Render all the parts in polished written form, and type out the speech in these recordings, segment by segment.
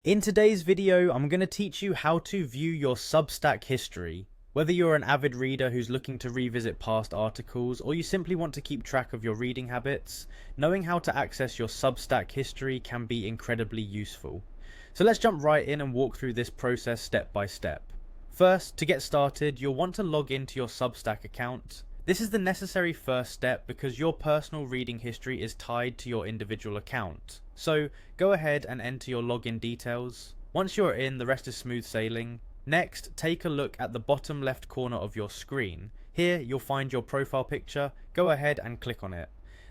In today's video, I'm going to teach you how to view your Substack history. Whether you're an avid reader who's looking to revisit past articles, or you simply want to keep track of your reading habits, knowing how to access your Substack history can be incredibly useful. So let's jump right in and walk through this process step by step. First, to get started, you'll want to log into your Substack account. This is the necessary first step because your personal reading history is tied to your individual account. So go ahead and enter your login details. Once you're in, the rest is smooth sailing. Next, take a look at the bottom left corner of your screen. Here you'll find your profile picture. Go ahead and click on it.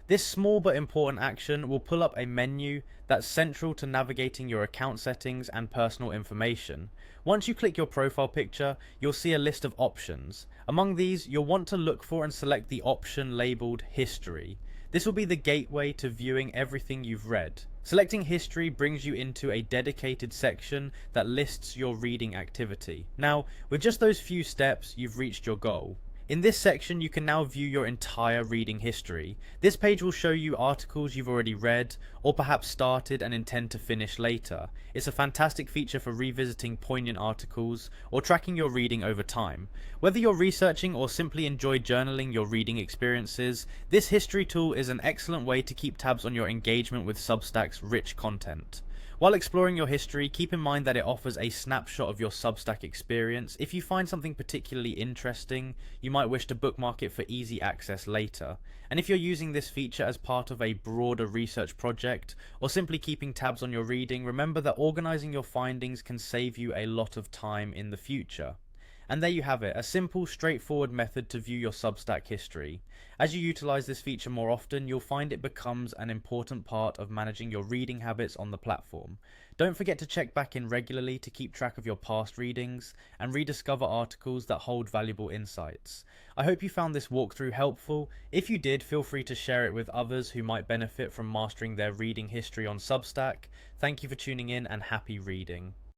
This small but important action will pull up a menu that's central to navigating your account settings and personal information. Once you click your profile picture, you'll see a list of options. Among these, you'll want to look for and select the option labeled History. This will be the gateway to viewing everything you've read. Selecting History brings you into a dedicated section that lists your reading activity. Now, with just those few steps, you've reached your goal. In this section, you can now view your entire reading history. This page will show you articles you've already read, or perhaps started and intend to finish later. It's a fantastic feature for revisiting poignant articles, or tracking your reading over time. Whether you're researching or simply enjoy journaling your reading experiences, this history tool is an excellent way to keep tabs on your engagement with Substack's rich content. While exploring your history, keep in mind that it offers a snapshot of your Substack experience. If you find something particularly interesting, you might wish to bookmark it for easy access later. And if you're using this feature as part of a broader research project, or simply keeping tabs on your reading, remember that organizing your findings can save you a lot of time in the future. And there you have it, a simple, straightforward method to view your Substack history. As you utilize this feature more often, you'll find it becomes an important part of managing your reading habits on the platform. Don't forget to check back in regularly to keep track of your past readings and rediscover articles that hold valuable insights. I hope you found this walkthrough helpful. If you did, feel free to share it with others who might benefit from mastering their reading history on Substack. Thank you for tuning in and happy reading.